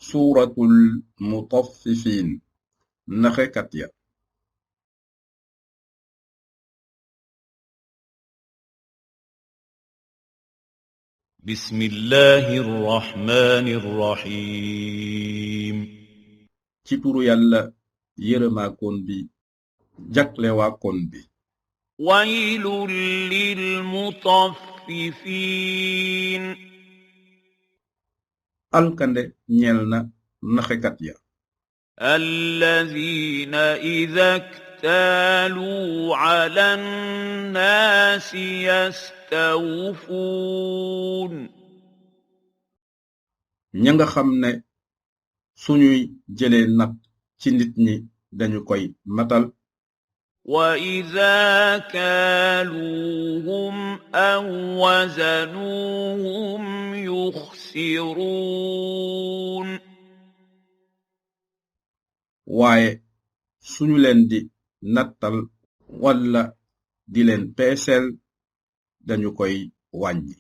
suuratul mutaffifiin naxekat ya. بسم الله الرحمن الرحيم ci turu yàlla yërëmaakoon bi jaglewaakoon bi. ويل للمطففين alkande ñeel na naxekat ya. الذين إذا اكتالوا على الناس يستوفون ña nga xam ne suñuy jëlee nat ci nit ñi dañu koy matal. وإذا كالوهم أو وزنوهم يخسرون waaye suñu leen di nattal walla di leen peeseel dañu koy wàññi.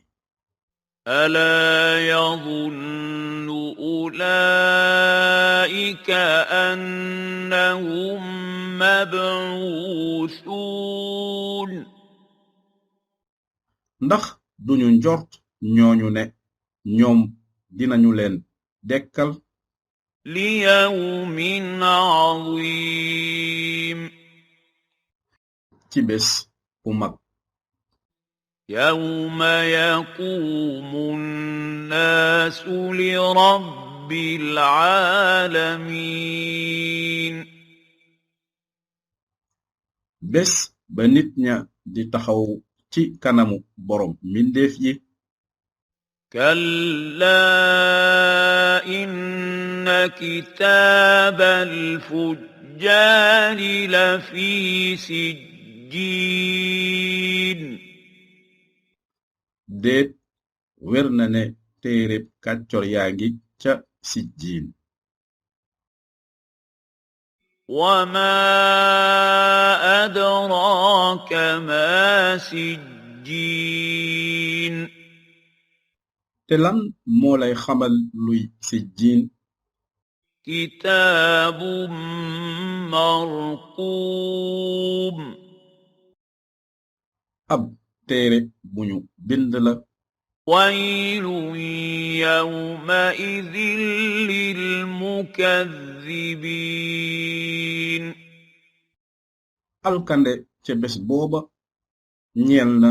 ألا يظن أولئك أنهم مبعوثون ndax duñu njort ñooñu ne ñoom dinañu leen dekkal ليوم عظيم ci bés bu mag. يوم يقوم الناس لرب العالمين bés ba nit ña di taxaw ci kanamu borom mbindeef yi. كلا إن كتاب الفجار لفي سجين déet wér na ne téereb kàccor yaa ngi ca sijjiin. وما أدراك ما سجين te lan moo lay xamal luy sijjiin. كتاب مرقوم ab téere buñu bind la. ويل يومئذ للمكذبين alkande ca bés booba ñeel na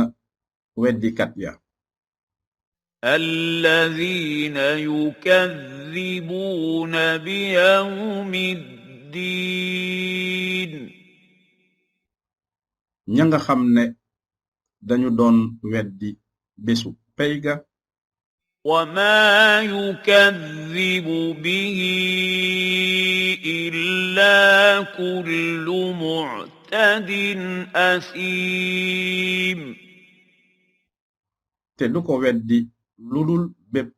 weddikat ya. الذين يكذبون بيوم الدين ña nga xam ne dañu doon weddi bésu peyga. وما يكذب به إلا كل معتد أثيم te du ko weddi ludul bépp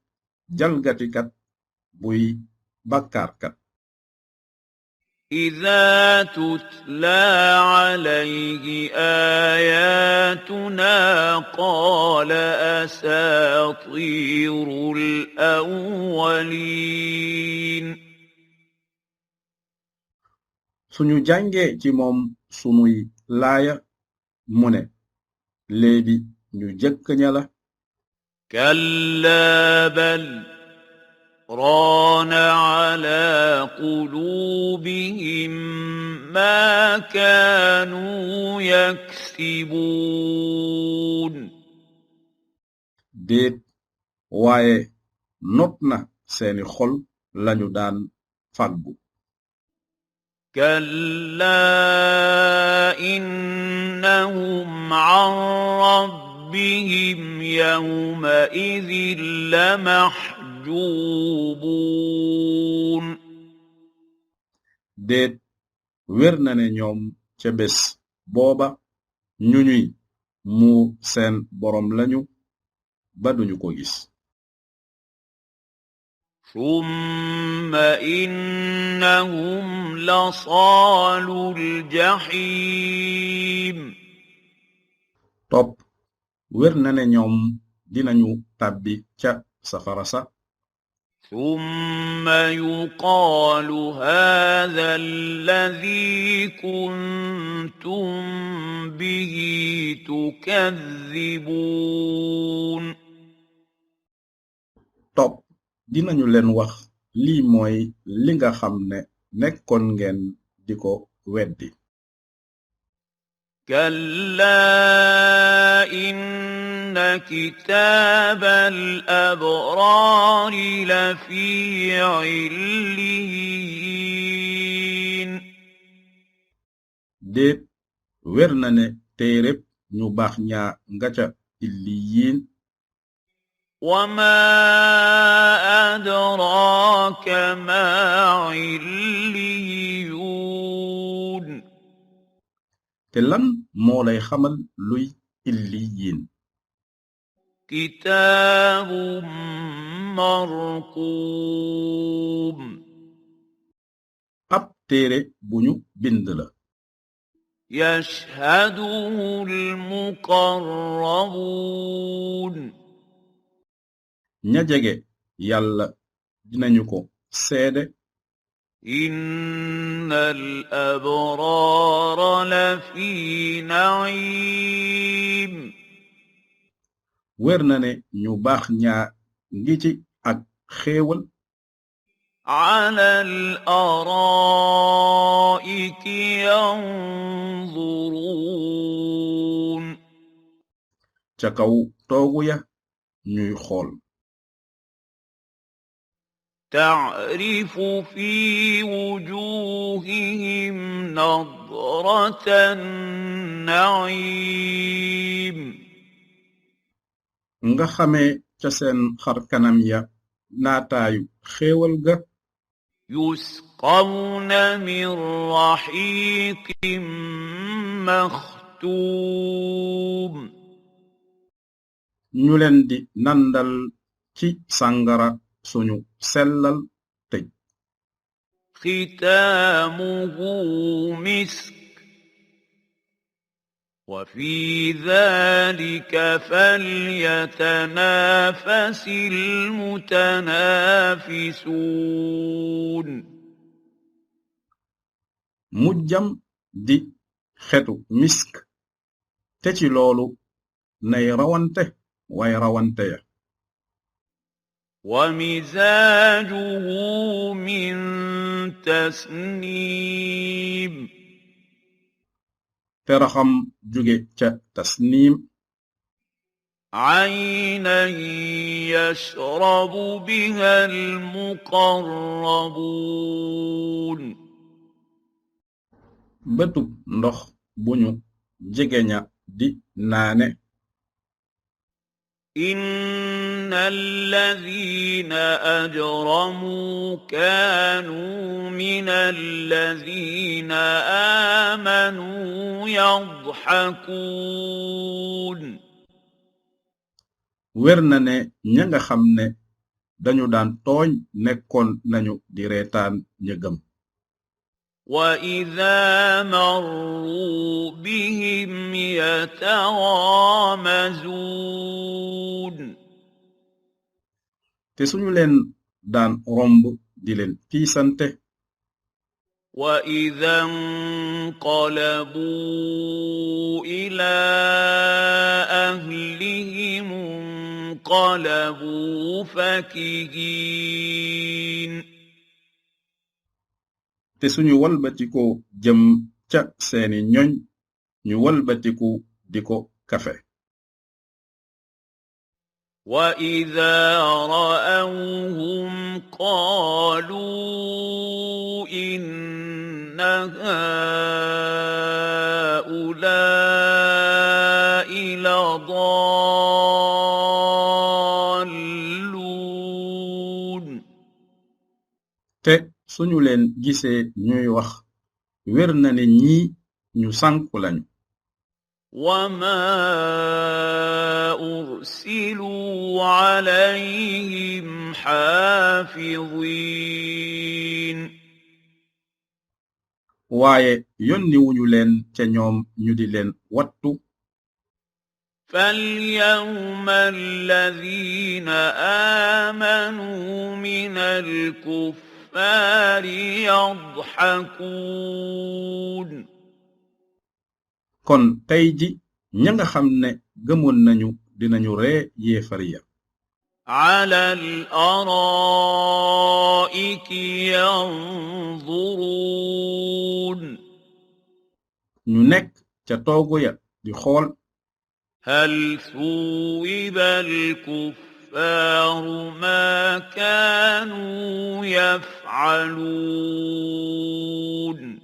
jalgatikat buy bàkkaarkat. إذا تتلى عليه آياتنا قال أساطير الأولين suñu jàngee ci moom sunuy laaya mu ne léebi ñu jëkk ña la. كلا بل ران على قلوبهم ما كانوا يكسبون déet waaye not na seeni xol lañu daan fàggu. كلا إنهم عن ربهم يومئذ لمحجوبون déet wér na ne ñoom ca bés booba ñu ñuy muur seen boroom lañu ba duñu ko gis. ثم إنهم لصالو الجحيم topp wér na ne ñoom dinañu tàbbi ca safara sa. ثم يقال هذا الذي كنتم به تكذبون topp dinañu leen wax lii mooy li nga xam ne nekkoon ngeen di ko weddi كلا إن كتاب الأبرار لفي عليين déet wér na ne téereb ñu baax ñaa nga ca illiyin وما أدراك ما عليون te lan moo lay xamal luy illiyin كتاب مرقوم ab téere bu ñu bind la يشهده المقربون ña jege yàlla dinañu ko seede إن الأبرار لفي نعيم wér na ne ñu baax ñaa ngi ci ak xéewal على الأرائك ينظرون ca kaw toogu ya ñuy xool تعرف في وجوههم نضرة النعيم nga xamee ca seen xar kanam ya naataayu xéewal ga يسقون من رحيق مختوم ñu leen di nandal ci sàngara suñu sellal tëj ختامه مسك وفي ذلك فليتنافس المتنافسون mujjam di xetu misk te ci loolu nay rawante way rawante ya ومزاجه من تسنيم teraxam jóge ca tasniim عينا يشرب بها المقربون bëtub ndox buñu jegeña di naane إن الذين أجرموا كانوا من الذين آمنوا يضحكون wér na ne ña nga xam ne dañu daan tooñ nekkoon nañu di reetaan ña gëm وإذا مروا بهم يتغامزون te suñu leen daan romb di leen tiisante وإذا انقلبوا إلى أهلهم انقلبوا فكهين te suñu walbatiku jëm ca seeni ñoñ ñu walbatiku di ko kafe وإذا رأوهم قالوا إن هؤلاء لضالون te suñu leen gisee ñuy wax wér na ne ñii ñu sànku lañu وما أرسلوا عليهم حافظين waaye yónni wuñu leen ca ñoom ñu di leen wattu فاليوم الذين آمنوا من الكفار يضحكون kon tey ji ña nga xam ne gëmoon nañu dinañu ree yéefar ya على الأرائك ينظرون ñu nekk ca toogu ya di xool هل ثوب الكفار ما كانوا يفعلون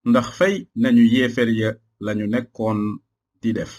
ndax fay nañu yéefar ya lañu nekkoon di def